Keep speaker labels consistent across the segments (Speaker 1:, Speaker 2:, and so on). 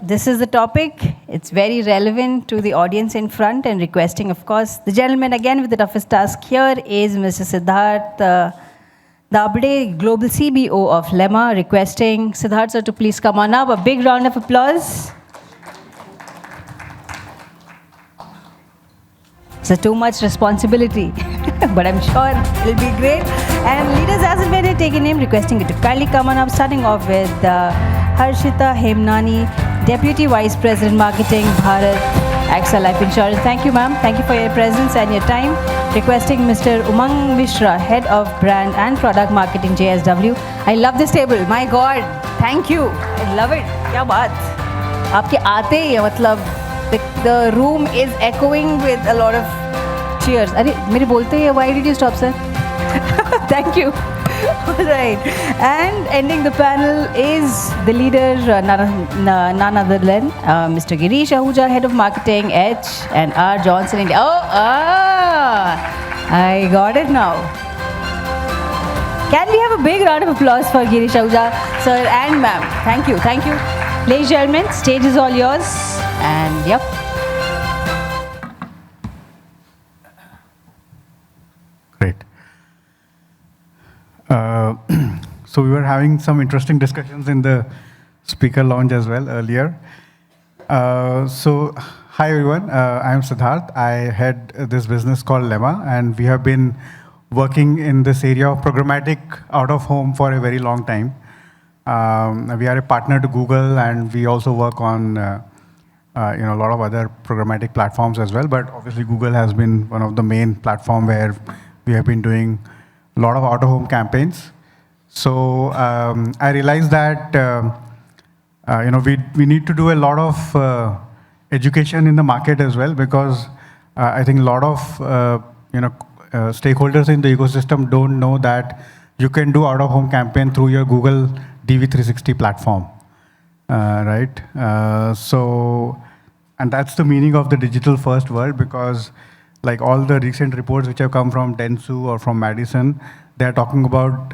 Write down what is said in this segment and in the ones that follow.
Speaker 1: This is the topic. It's very relevant to the audience in front and requesting, of course, the gentleman again with the toughest task here is Mr. Siddharth Dabde, Global CBO of Lemma, requesting Siddharth sir to please come on up. A big round of applause. It's too much responsibility, but I'm sure it'll be great. And leaders as and when they take a name, requesting you to kindly come on up, starting off with Harshita Hemnani, Deputy Vice President Marketing, Bharat AXA Life Insurance. Thank you, ma'am. Thank you for your presence and your time. Requesting Mr. Umang Mishra, Head of Brand and Product Marketing, JSW. I love this table. My God. Thank you. I love it. क्या बात. आपके आते ही मतलब the room is echoing with a lot of cheers. अरे मेरे बोलते हैं, why did you stop, sir? Thank you. All right. And ending the panel is the leader, none other than Mr. Girish Ahuja, Head of Marketing, H&R Johnson India. I got it now. Can we have a big round of applause for Girish Ahuja, sir and ma'am? Thank you. Thank you. Ladies and gentlemen, stage is all yours. And yep.
Speaker 2: Great. So we were having some interesting discussions in the speaker lounge as well earlier. So hi everyone, I'm Siddharth. I head this business called Lemma, and we have been working in this area of programmatic out of home for a very long time. We are a partner to Google, and we also work on a lot of other programmatic platforms as well. But obviously, Google has been one of the main platform where we have been doing a lot of out-of-home campaigns. So I realized that we need to do a lot of education in the market as well, because I think a lot of stakeholders in the ecosystem don't know that you can do out-of-home campaign through your Google DV360 platform, right? And that's the meaning of the digital first world, because like all the recent reports which have come from Dentsu or from Madison, they're talking about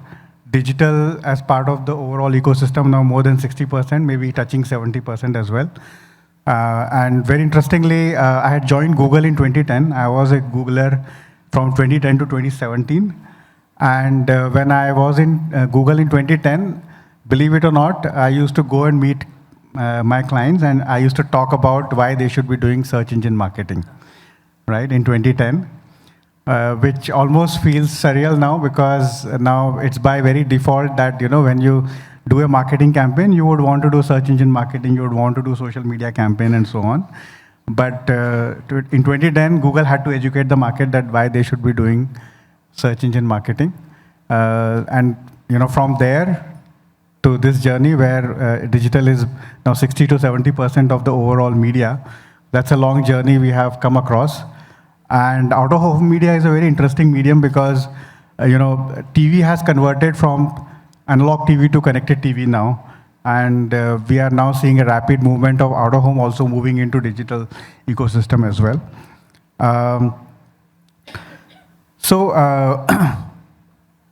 Speaker 2: digital as part of the overall ecosystem now more than 60%, maybe touching 70% as well. And very interestingly, I had joined Google in 2010. I was a Googler from 2010 to 2017. And when I was in Google in 2010, believe it or not, I used to go and meet my clients, and I used to talk about why they should be doing search engine marketing, right, in 2010, which almost feels surreal now, because now it's by very default that, when you do a marketing campaign, you would want to do search engine marketing, you would want to do social media campaign and so on. But in 2010, Google had to educate the market that why they should be doing search engine marketing. And from there to this journey where digital is now 60 to 70% of the overall media, that's a long journey we have come across. And out-of-home media is a very interesting medium, because TV has converted from analog TV to connected TV now. And we are now seeing a rapid movement of out-of-home also moving into digital ecosystem as well.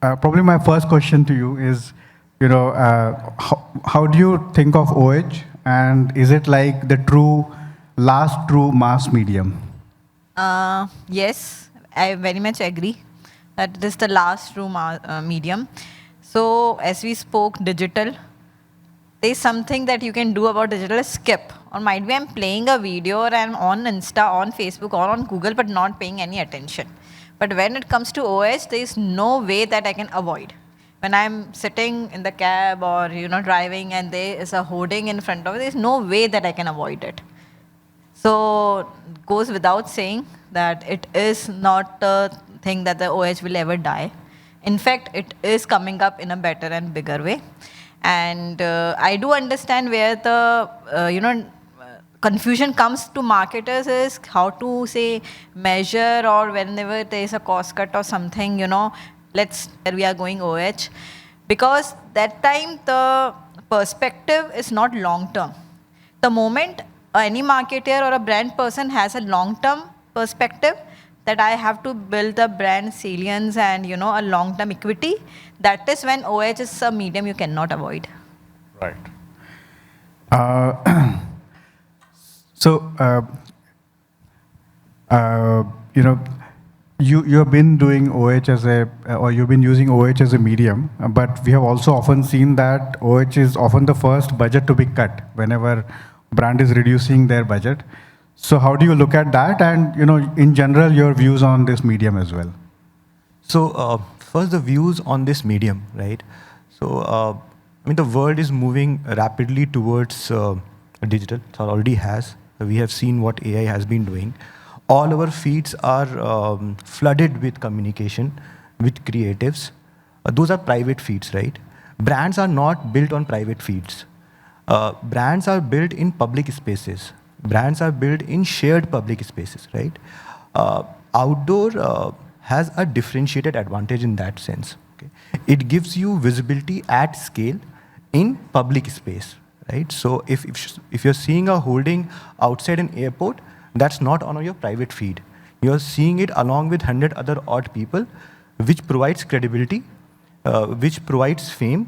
Speaker 2: Probably my first question to you is, how do you think of OH, and is it like the last true mass medium?
Speaker 3: Yes, I very much agree that it is the last true medium. So as we spoke digital, there is something that you can do about digital, skip. Or might be I'm playing a video or I'm on Insta, on Facebook or on Google, but not paying any attention. But when it comes to OH, there is no way that I can avoid. When I'm sitting in the cab or driving and there is a hoarding in front of it, there is no way that I can avoid it. So it goes without saying that it is not a thing that the OH will ever die. In fact, it is coming up in a better and bigger way. And I do understand where the confusion comes to marketers is how to say measure, or whenever there is a cost cut or something, we are going OH. Because that time the perspective is not long term. The moment any marketer or a brand person has a long term perspective, that I have to build the brand salience and a long term equity, that is when OH is a medium you cannot avoid.
Speaker 2: Right. Uh, so, you know, you have been doing OH as a, or you've been using OH as a medium, but we have also often seen that OH is often the first budget to be cut whenever brand is reducing their budget. So how do you look at that, and in general, your views on this medium as well?
Speaker 4: So first, the views on this medium, right? So I mean, the world is moving rapidly towards digital. It already has. We have seen what AI has been doing. All our feeds are flooded with communication, with creatives. Those are private feeds, right? Brands are not built on private feeds. Brands are built in public spaces. Brands are built in shared public spaces, right? Outdoor has a differentiated advantage in that sense. Okay? It gives you visibility at scale in public space, right? So if you're seeing a holding outside an airport, that's not on your private feed. You're seeing it along with 100 other odd people, which provides credibility, which provides fame,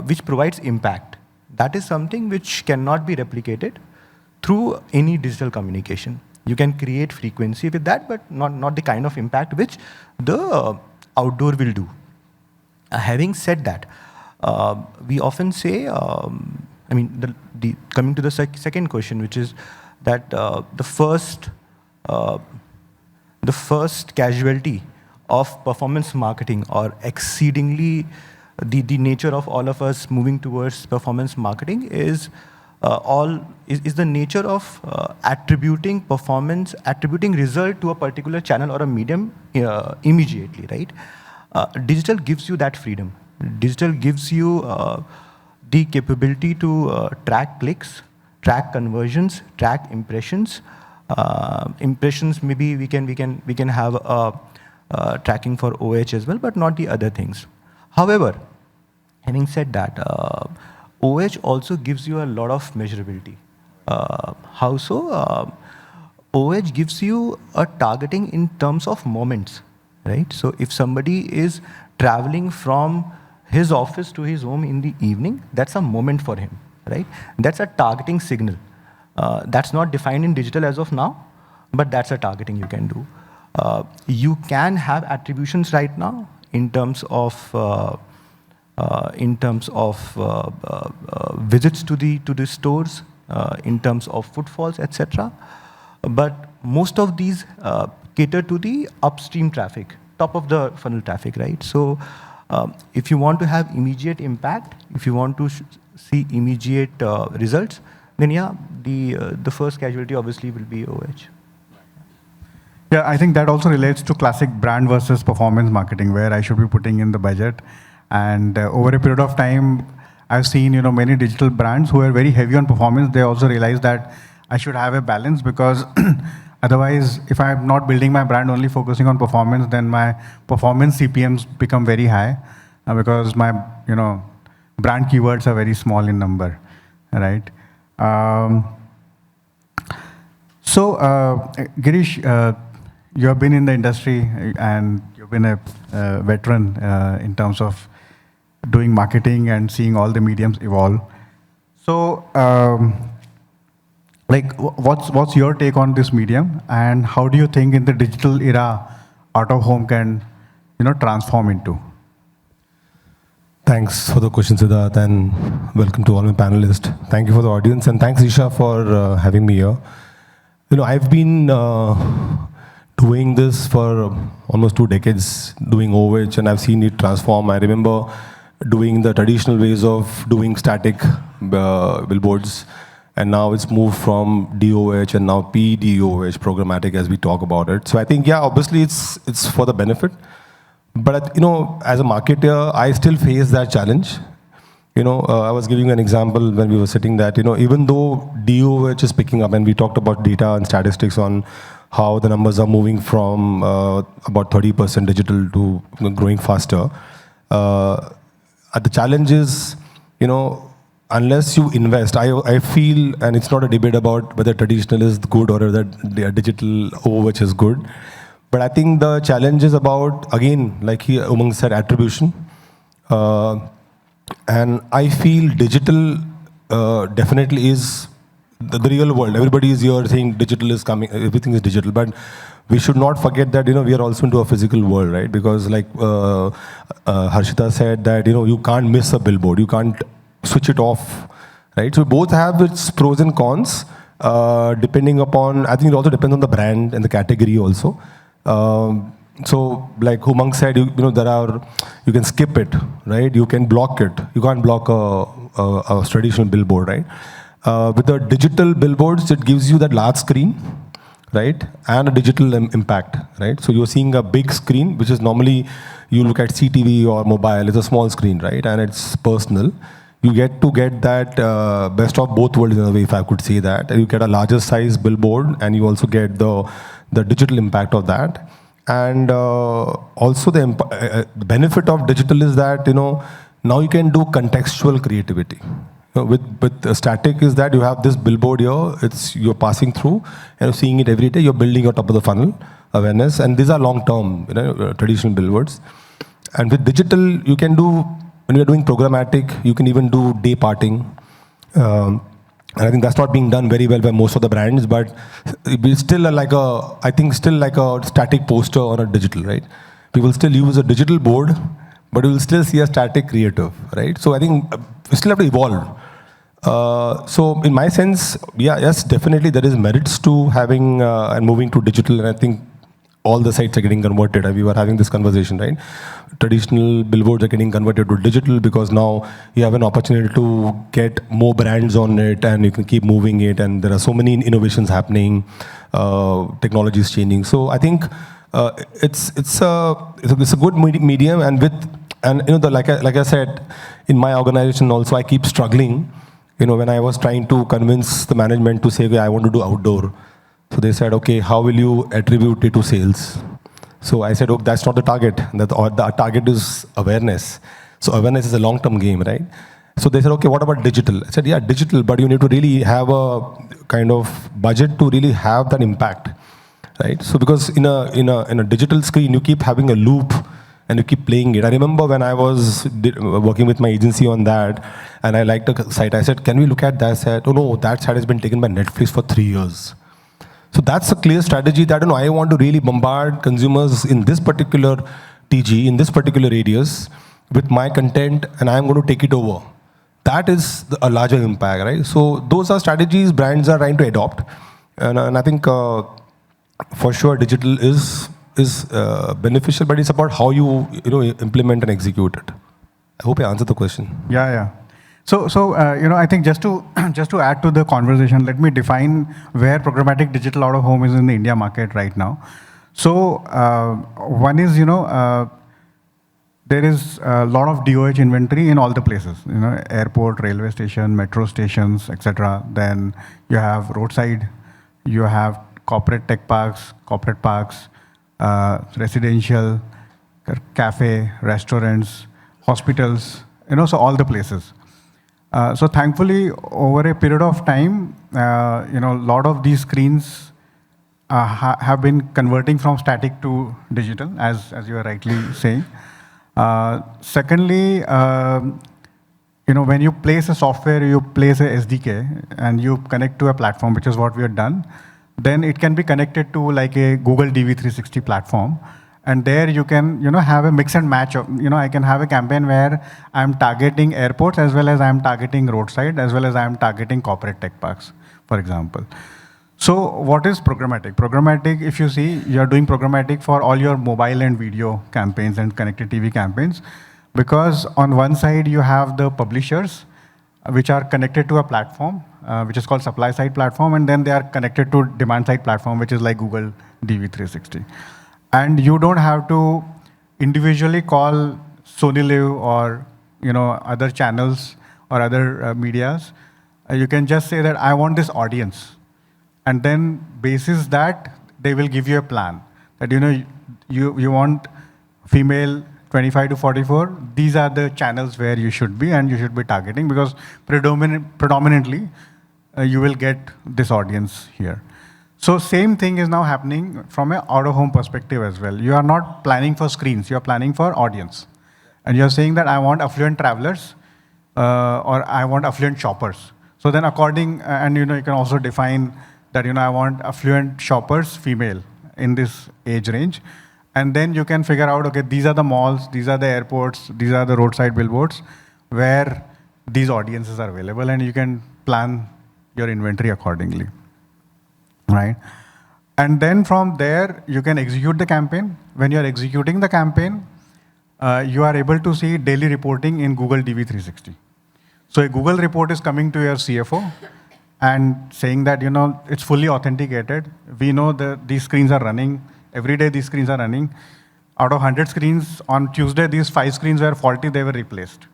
Speaker 4: which provides impact. That is something which cannot be replicated through any digital communication. You can create frequency with that, but not the kind of impact which the outdoor will do. Having said that, we often say, I mean, coming to the second question, which is that the first casualty of performance marketing, or exceedingly the nature of all of us moving towards performance marketing, is the nature of attributing result to a particular channel or a medium immediately, right? Digital gives you that freedom. Digital gives you the capability to track clicks, track conversions, track impressions. Impressions, maybe we can have tracking for OH as well, but not the other things. However, having said that, OH also gives you a lot of measurability. How so? OH gives you a targeting in terms of moments, right? So if somebody is traveling from his office to his home in the evening, that's a moment for him, right? That's a targeting signal. That's not defined in digital as of now, but that's a targeting you can do. You can have attributions right now in terms of visits to the stores, in terms of footfalls, etc. But most of these cater to the upstream traffic, top of the funnel traffic, right? So if you want to have immediate impact, if you want to see immediate results, then yeah, the first casualty obviously will be OH.
Speaker 2: Yeah, I think that also relates to classic brand versus performance marketing, where I should be putting in the budget. And over a period of time, I've seen many digital brands who are very heavy on performance. They also realize that I should have a balance, because otherwise, if I'm not building my brand only focusing on performance, then my performance CPMs become very high, because my brand keywords are very small in number, right? So, Girish, you have been in the industry and you've been a veteran in terms of doing marketing and seeing all the mediums evolve. So, what's your take on this medium, and how do you think in the digital era, out of home can transform into?
Speaker 5: Thanks for the question, Siddharth, and welcome to all my panelists. Thank you for the audience, and thanks, Isha, for having me here. I've been doing this for almost 2 decades, doing OH, and I've seen it transform. I remember doing the traditional ways of doing static billboards, and now it's moved from DOH and now PDOH, programmatic, as we talk about it. So I think, yeah, obviously it's for the benefit. But, as a marketer, I still face that challenge. I was giving you an example when we were sitting that, even though DOH is picking up, and we talked about data and statistics on how the numbers are moving from about 30% digital to growing faster. The challenge is, unless you invest, I feel, and it's not a debate about whether traditional is good or whether digital OH is good. But I think the challenge is about, again, like Umang said, attribution. And I feel digital definitely is the real world. Everybody is here saying digital is coming, everything is digital, but we should not forget that, we are also into a physical world, right? Because like Harshita said that, you can't miss a billboard, you can't switch it off, right? So both have its pros and cons, depending upon, I think it also depends on the brand and the category also. So like Umang said, you can skip it, right? You can block it. You can't block a traditional billboard, right? With the digital billboards, it gives you that large screen, right? And a digital impact, right? So you're seeing a big screen, which is normally you look at CTV or mobile, it's a small screen, right? And it's personal. You get to get that best of both worlds in a way, if I could say that. And you get a larger size billboard, and you also get the digital impact of that. And also the benefit of digital is that, now you can do contextual creativity. With static is that you have this billboard here, you're passing through and you're seeing it every day, you're building your top of the funnel awareness, and these are long-term, traditional billboards. And with digital, you can do, when you're doing programmatic, you can even do day parting. And I think that's not being done very well by most of the brands, but it's still like a static poster on a digital, right? People still use a digital board, but you will still see a static creative, right? So I think we still have to evolve. So in my sense, yes, definitely there is merits to having and moving to digital, and I think all the sites are getting converted. We were having this conversation, right? Traditional billboards are getting converted to digital because now you have an opportunity to get more brands on it, and you can keep moving it, and there are so many innovations happening, technology is changing. So I think it's a good medium, and like I said, in my organization also I keep struggling. When I was trying to convince the management to say, okay, I want to do outdoor. So they said, okay, how will you attribute it to sales? So I said, oh, that's not the target. The target is awareness. So awareness is a long-term game, right? So they said, okay, what about digital? I said, yeah, digital, but you need to really have a kind of budget to really have that impact, right? So because in a digital screen, you keep having a loop and you keep playing it. I remember when I was working with my agency on that, and I liked the site, I said, can we look at that site? Oh no, that site has been taken by Netflix for 3 years. So that's a clear strategy that I want to really bombard consumers in this particular TG, in this particular radius, with my content, and I'm going to take it over. That is a larger impact, right? So those are strategies brands are trying to adopt, and I think for sure digital is beneficial, but it's about how you implement and execute it. I hope I answered the question.
Speaker 2: Yeah. So I think just to add to the conversation, let me define where programmatic digital out of home is in the India market right now. So one is there is a lot of DOH inventory in all the places. Airport, railway station, metro stations, etc. Then you have roadside, you have corporate tech parks, corporate parks, residential, cafe, restaurants, hospitals. So all the places. So thankfully, over a period of time, a lot of these screens have been converting from static to digital, as you are rightly saying. Secondly, when you place a software, you place a SDK, and you connect to a platform, which is what we have done, then it can be connected to like a Google DV360 platform. And there you can, have a mix and match of, I can have a campaign where I'm targeting airports as well as I'm targeting roadside, as well as I'm targeting corporate tech parks, for example. So what is programmatic? Programmatic, if you see, you're doing programmatic for all your mobile and video campaigns and connected TV campaigns, because on one side you have the publishers, which are connected to a platform, which is called supply side platform, and then they are connected to demand side platform, which is like Google DV360. And you don't have to individually call Sony Live or other channels or other medias. You can just say that I want this audience, and then basis that they will give you a plan that you want female 25 to 44. These are the channels where you should be, and you should be targeting, because predominantly you will get this audience here. So same thing is now happening from an out-of-home perspective as well. You are not planning for screens, you are planning for audience. And you're saying that I want affluent travelers or I want affluent shoppers. So then and you can also define that, I want affluent shoppers, female, in this age range. And then you can figure out, okay, these are the malls, these are the airports, these are the roadside billboards where these audiences are available, and you can plan your inventory accordingly, right? And then from there, you can execute the campaign. When you're executing the campaign, you are able to see daily reporting in Google DV360. So a Google report is coming to your CFO and saying that, it's fully authenticated. We know that these screens are running. Every day these screens are running. Out of 100 screens, on Tuesday, these 5 screens were faulty, they were replaced.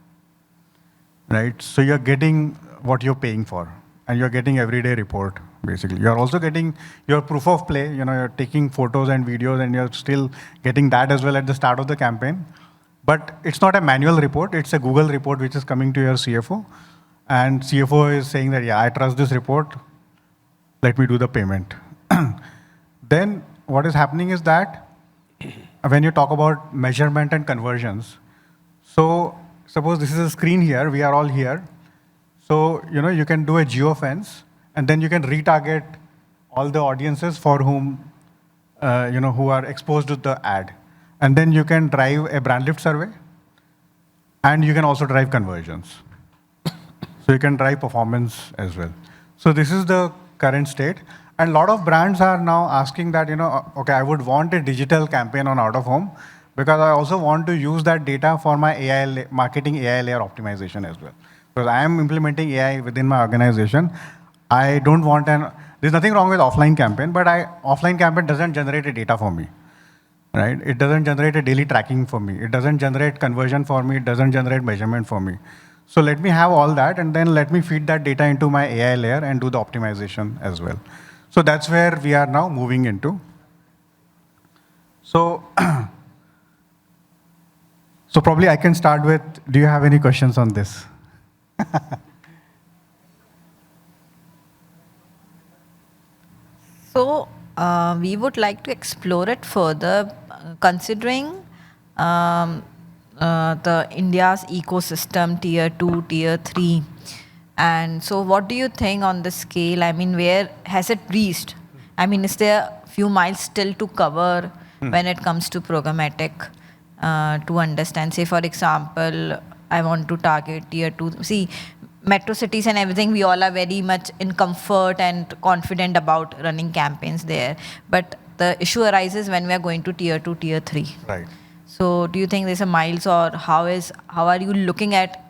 Speaker 2: Right? So you're getting what you're paying for, and you're getting everyday report, basically. You're also getting your proof of play. You're taking photos and videos, and you're still getting that as well at the start of the campaign. But it's not a manual report. It's a Google report which is coming to your CFO. And CFO is saying that, yeah, I trust this report. Let me do the payment. Then what is happening is that when you talk about measurement and conversions, so suppose this is a screen here, we are all here. So, you can do a geofence, and then you can retarget all the audiences for whom, who are exposed to the ad. And then you can drive a brand lift survey, and you can also drive conversions. So you can drive performance as well. So this is the current state. And a lot of brands are now asking that, okay, I would want a digital campaign on out of home, because I also want to use that data for my marketing AI layer optimization as well. Because I am implementing AI within my organization. I don't want there's nothing wrong with offline campaign, but offline campaign doesn't generate a data for me, right? It doesn't generate a daily tracking for me. It doesn't generate conversion for me. It doesn't generate measurement for me. So let me have all that, and then let me feed that data into my AI layer and do the optimization as well. So that's where we are now moving into. So, so probably I can start with, do you have any questions on this?
Speaker 3: So we would like to explore it further, considering the India's ecosystem, tier 2, tier 3. And so what do you think on the scale? I mean, where has it reached? I mean, is there a few miles still to cover when it comes to programmatic to understand? Say, for example, I want to target tier 2. See, metro cities and everything, we all are very much in comfort and confident about running campaigns there. But the issue arises when we are going to tier 2, tier 3.
Speaker 2: Right.
Speaker 3: So do you think there's a miles, or how are you looking at,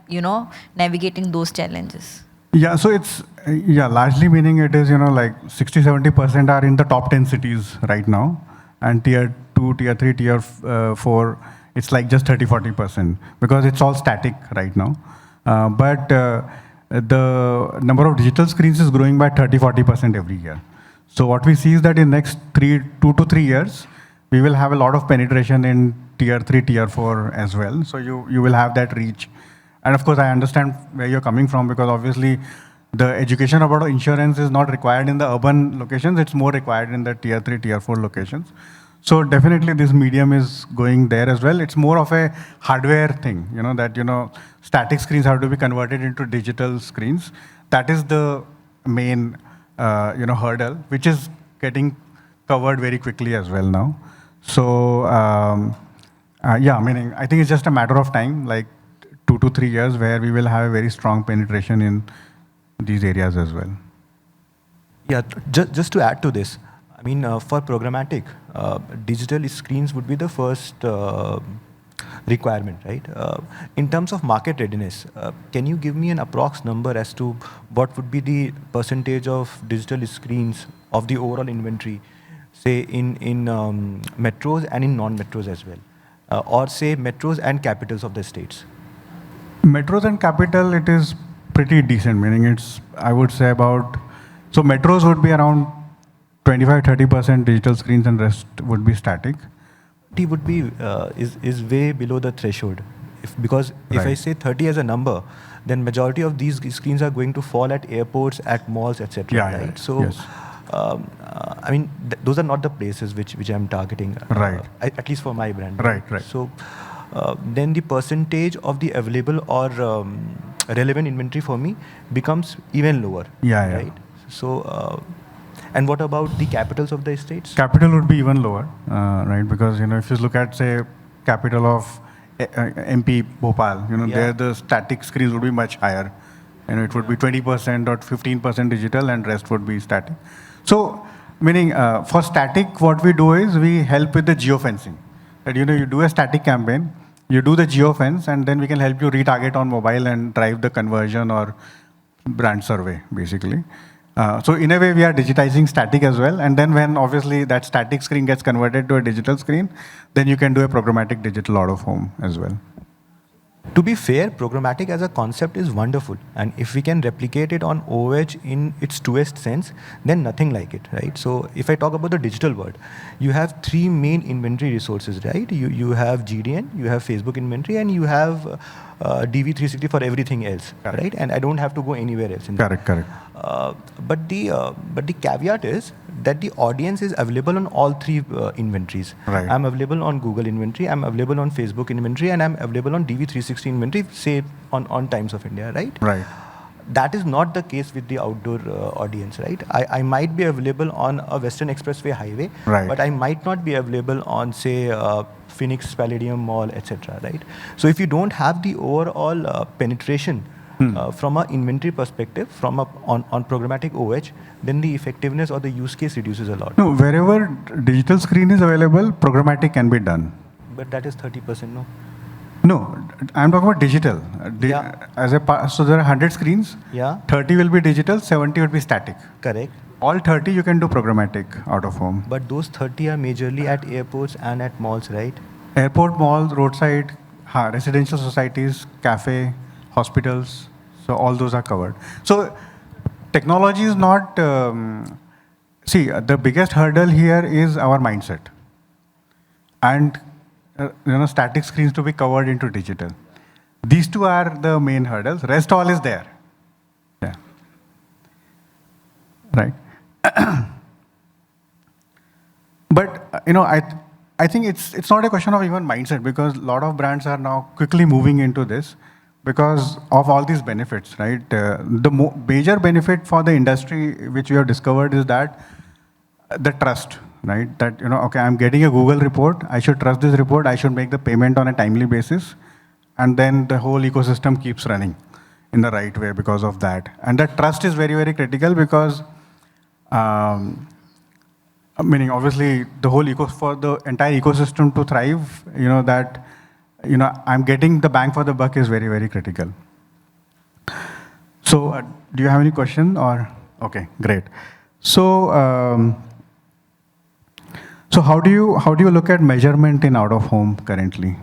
Speaker 3: navigating those challenges?
Speaker 2: Yeah, so it's, largely meaning it is, like 60-70% are in the top 10 cities right now. And tier 2, tier 3, tier 4, it's like just 30-40%, because it's all static right now. But the number of digital screens is growing by 30-40% every year. So what we see is that in next 2 to 3 years, we will have a lot of penetration in tier 3, tier 4 as well. So you will have that reach. And of course, I understand where you're coming from, because obviously the education about insurance is not required in the urban locations. It's more required in the tier 3, tier 4 locations. So definitely this medium is going there as well. It's more of a hardware thing, that, static screens have to be converted into digital screens. That is the main, hurdle, which is getting covered very quickly as well now. So, meaning I think it's just a matter of time, like 2 to 3 years, where we will have a very strong penetration in these areas as well.
Speaker 4: Yeah, just to add to this, I mean, for programmatic, digital screens would be the first requirement, right? In terms of market readiness, can you give me an approx number as to what would be the percentage of digital screens of the overall inventory, say in metros and in non-metros as well, or say metros and capitals of the states?
Speaker 2: Metros and capital, it is pretty decent, meaning it's, I would say so metros would be around 25-30% digital screens, and rest would be static.
Speaker 4: It would be is way below the threshold, because if I say 30 as a number, then majority of these screens are going to fall at airports, at malls, etc.
Speaker 2: Yeah,
Speaker 4: right?
Speaker 2: yeah.
Speaker 4: So,
Speaker 2: yes.
Speaker 4: I mean, those are not the places which I'm targeting.
Speaker 2: Right.
Speaker 4: At least for my brand.
Speaker 2: Right.
Speaker 4: So, then the percentage of the available or relevant inventory for me becomes even lower.
Speaker 2: Yeah, yeah.
Speaker 4: Right. So, and what about the capitals of the estates?
Speaker 2: Capital would be even lower, right? Because if you look at, say, capital of MP Bhopal,
Speaker 4: Yeah.
Speaker 2: there the static screens would be much higher. It would be 20% or 15% digital, and rest would be static. So, meaning for static, what we do is we help with the geofencing. That you do a static campaign, you do the geofence, and then we can help you retarget on mobile and drive the conversion or brand survey, basically. So in a way, we are digitizing static as well. And then when obviously that static screen gets converted to a digital screen, then you can do a programmatic digital out of home as well.
Speaker 4: To be fair, programmatic as a concept is wonderful. And if we can replicate it on OH in its truest sense, then nothing like it, right? So if I talk about the digital world, you have three main inventory resources, right? You have GDN, you have Facebook inventory, and you have DV360 for everything else,
Speaker 2: Correct.
Speaker 4: right? And I don't have to go anywhere else.
Speaker 2: Correct.
Speaker 4: But the caveat is that the audience is available on all three inventories.
Speaker 2: Right.
Speaker 4: I'm available on Google inventory, I'm available on Facebook inventory, and I'm available on DV360 inventory, say on Times of India, right?
Speaker 2: Right.
Speaker 4: That is not the case with the outdoor audience, right? I might be available on a Western Expressway highway,
Speaker 2: Right.
Speaker 4: but I might not be available on, say, Phoenix Palladium Mall, etc., right? So if you don't have the overall penetration from an inventory perspective, on programmatic OH, then the effectiveness or the use case reduces a lot.
Speaker 2: No, wherever digital screen is available, programmatic can be done.
Speaker 4: But that is 30%, no?
Speaker 2: No, I'm talking about digital.
Speaker 4: Yeah.
Speaker 2: So there are 100 screens.
Speaker 4: Yeah.
Speaker 2: 30 will be digital, 70 will be static.
Speaker 4: Correct.
Speaker 2: All 30 you can do programmatic out of home.
Speaker 4: But those 30 are majorly at airports and at malls, right?
Speaker 2: Airport, malls, roadside, residential societies, cafe, hospitals. So all those are covered. So technology is not. The biggest hurdle here is our mindset, and static screens to be covered into digital. These two are the main hurdles. Rest all is there. Yeah. Right. But I think it's not a question of even mindset, because a lot of brands are now quickly moving into this because of all these benefits, right? The major benefit for the industry which we have discovered is that the trust, right? That okay, I'm getting a Google report, I should trust this report, I should make the payment on a timely basis, and then the whole ecosystem keeps running in the right way because of that. And that trust is very, very critical, because meaning obviously the whole for the entire ecosystem to thrive, that I'm getting the bang for the buck is very, very critical. So do you have any question or? Okay, great. So so how do you look at measurement in out of home currently?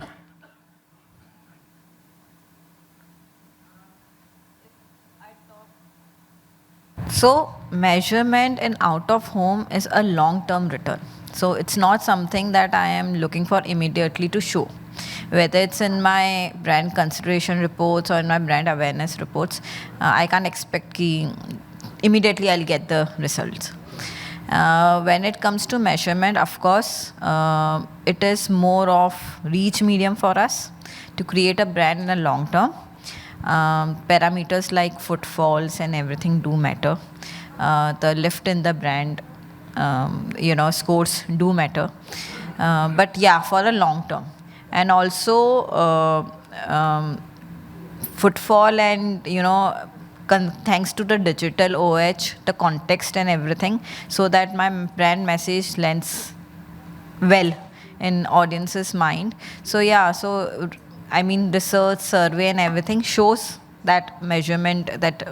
Speaker 3: So measurement in out of home is a long-term return. So it's not something that I am looking for immediately to show. Whether it's in my brand consideration reports or in my brand awareness reports, I can't expect immediately I'll get the results. When it comes to measurement, of course, it is more of reach medium for us to create a brand in the long term. Parameters like footfalls and everything do matter. The lift in the brand, scores do matter. But yeah, for a long term. And also footfall and, thanks to the digital OH, the context and everything, so that my brand message lands well in audience's mind. So yeah, research, survey and everything shows that measurement, that,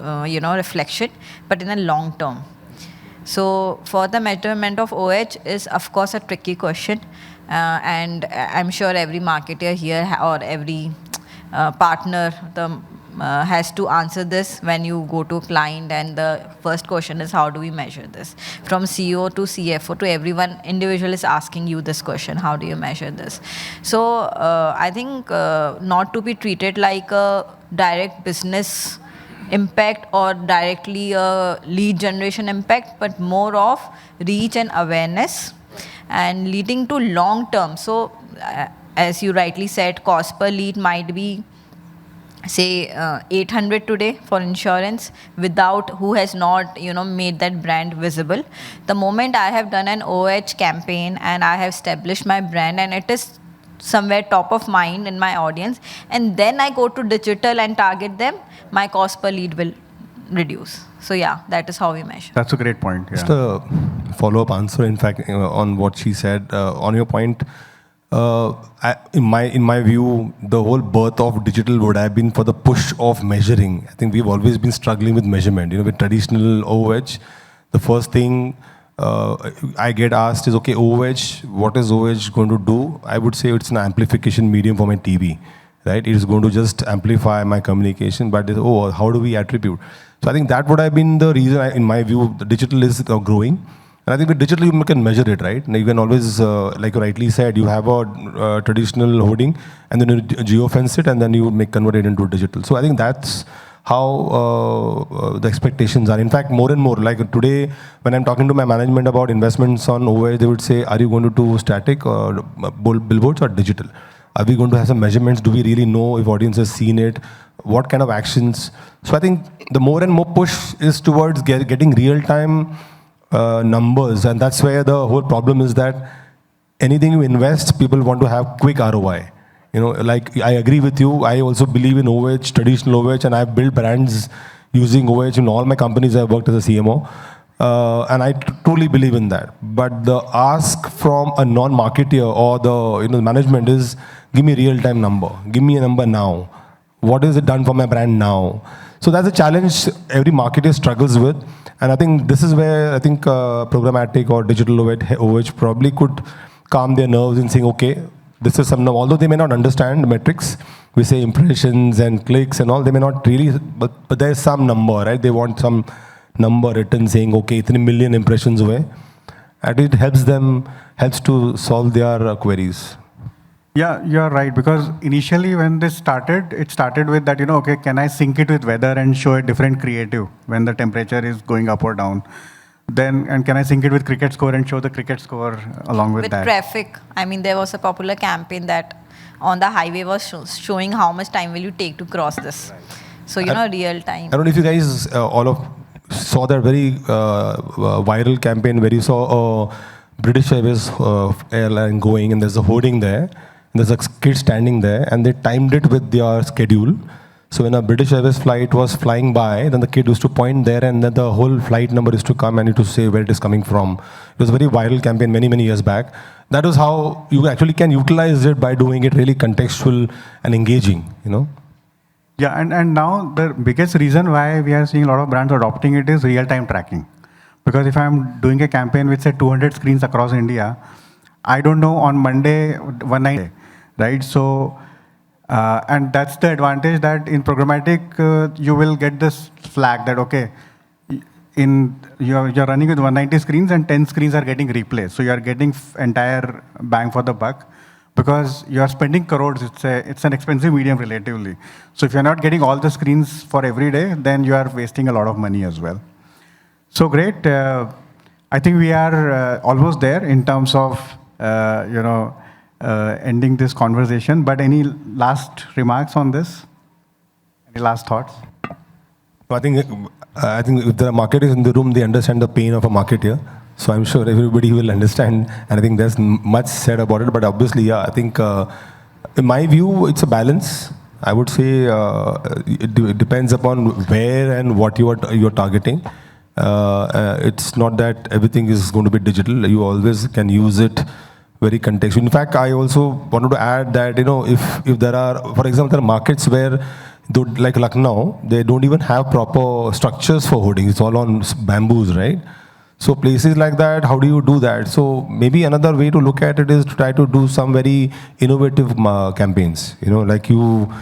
Speaker 3: reflection, but in a long term. So for the measurement of OH is of course a tricky question. And I'm sure every marketer here or every partner has to answer this when you go to a client, and the first question is, how do we measure this? From CEO to CFO to everyone, individual is asking you this question, how do you measure this? So I think not to be treated like a direct business impact or directly a lead generation impact, but more of reach and awareness and leading to long term. So as you rightly said, cost per lead might be say 800 today for insurance without who has not made that brand visible. The moment I have done an OH campaign and I have established my brand and it is somewhere top of mind in my audience, and then I go to digital and target them, my cost per lead will reduce. So yeah, that is how we measure.
Speaker 2: That's a great point. Yeah.
Speaker 5: Just a follow-up answer, in fact, on what she said. On your point, in my view, the whole birth of digital would have been for the push of measuring. I think we've always been struggling with measurement. With traditional OOH, the first thing I get asked is, okay, OOH, what is OOH going to do? I would say it's an amplification medium for my TV, right? It is going to just amplify my communication, but how do we attribute? So I think that would have been the reason, in my view, the digital is growing. And I think with digital, you can measure it, right? You can always, like you rightly said, you have a traditional hoarding, and then you geofence it, and then you convert it into digital. So I think that's how the expectations are. In fact, more and more, like today, when I'm talking to my management about investments on OOH, they would say, are you going to do static or billboards or digital? Are we going to have some measurements? Do we really know if audience has seen it? What kind of actions? So I think the more and more push is towards getting real-time numbers, and that's where the whole problem is that anything you invest, people want to have quick ROI. Like I agree with you. I also believe in OOH, traditional OOH, and I've built brands using OOH in all my companies I've worked as a CMO, and I truly believe in that. But the ask from a non-marketer or the management is, give me real-time number, give me a number now. What is it done for my brand now? So that's a challenge every marketer struggles with. And I think this is where I think programmatic or digital OOH probably could calm their nerves in saying, okay, this is some, although they may not understand metrics, we say impressions and clicks and all, they may not really, but there's some number, right? They want some number written saying, okay, 3 million impressions away. And it helps to solve their queries.
Speaker 2: Yeah, you're right. Because initially when this started, it started with that, okay, can I sync it with weather and show a different creative when the temperature is going up or down? Then, and can I sync it with cricket score and show the cricket score along with that?
Speaker 3: With traffic, I mean, there was a popular campaign that on the highway was showing how much time will you take to cross this. Right. So, real time.
Speaker 5: I don't know if you guys saw that very viral campaign where you saw a British Airways airline going, and there's a hoarding there. There's a kid standing there, and they timed it with their schedule. So when a British Airways flight was flying by, then the kid used to point there, and then the whole flight number used to come and it to say where it is coming from. It was a very viral campaign many, many years back. That was how you actually can utilize it by doing it really contextual and engaging,
Speaker 2: Yeah, and now the biggest reason why we are seeing a lot of brands adopting it is real-time tracking. Because if I'm doing a campaign with, say, 200 screens across India, I don't know on Monday, 190, right? So, and that's the advantage that in programmatic, you will get this flag that, okay, you're running with 190 screens and 10 screens are getting replaced. So you're getting entire bang for the buck because you're spending crores. It's an expensive medium relatively. So if you're not getting all the screens for every day, then you are wasting a lot of money as well. So great. I think we are almost there in terms of, ending this conversation. But any last remarks on this? Any last thoughts?
Speaker 5: I think if the marketers in the room, they understand the pain of a marketer. So I'm sure everybody will understand. And I think there's much said about it. But obviously, yeah, I think in my view, it's a balance. I would say it depends upon where and what you're targeting. It's not that everything is going to be digital. You always can use it very contextual. In fact, I also wanted to add that, if there are, for example, there are markets where, like Lucknow, they don't even have proper structures for hoarding. It's all on bamboos, right? So places like that, how do you do that? So maybe another way to look at it is to try to do some very innovative campaigns. Like you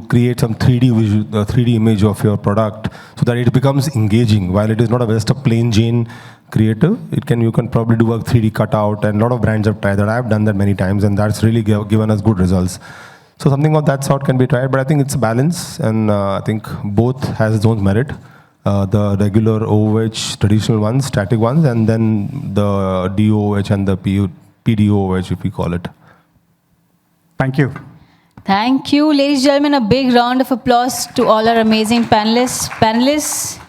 Speaker 5: create some 3D image of your product so that it becomes engaging. While it is not just a plain Jane creative, you can probably do a 3D cutout, and a lot of brands have tried that. I've done that many times, and that's really given us good results. So something of that sort can be tried, but I think it's a balance, and I think both has its own merit. The regular OOH, traditional ones, static ones, and then the DOOH and the PDOOH, if we call it.
Speaker 2: Thank you.
Speaker 1: Thank you, ladies and gentlemen. A big round of applause to all our amazing panelists.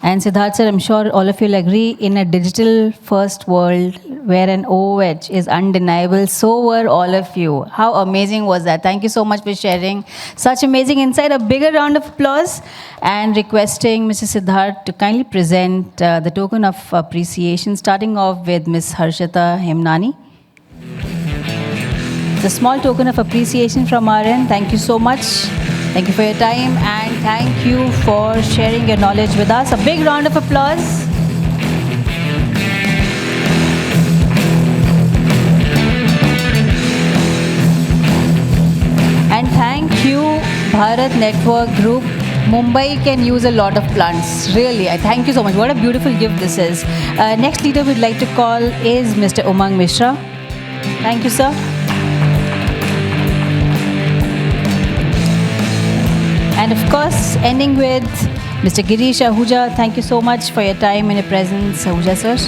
Speaker 1: And Siddharth sir, I'm sure all of you will agree, in a digital first world where an OH is undeniable, so were all of you. How amazing was that? Thank you so much for sharing such amazing insight. A bigger round of applause and requesting Mr. Siddharth to kindly present the token of appreciation, starting off with Ms. Harshita Hemnani. The small token of appreciation from our end. Thank you so much. Thank you for your time and thank you for sharing your knowledge with us. A big round of applause. And thank you, Bharat Network Group. Mumbai can use a lot of plants. Really, I thank you so much. What a beautiful gift this is. Next leader we'd like to call is Mr. Umang Mishra. Thank you, sir. And of course, ending with Mr. Girish Ahuja. Thank you so much for your time and your presence, Ahuja sir.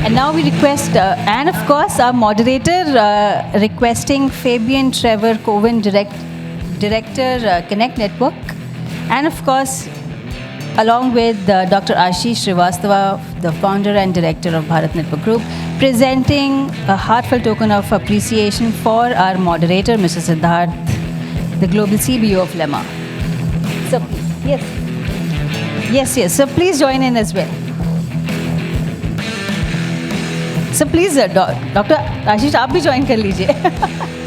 Speaker 1: And now we request, and of course, our moderator requesting Fabian Trevor Coven, Director, Connect Network. And of course, along with Dr. Ashish Srivastava, the founder and director of Bharat Network Group, presenting a heartfelt token of appreciation for our moderator, Mr. Siddharth, the global CBO of Lemma. So, yes. So please join in as well. So please, Dr. Ashish, आप भी join कर लीजिए.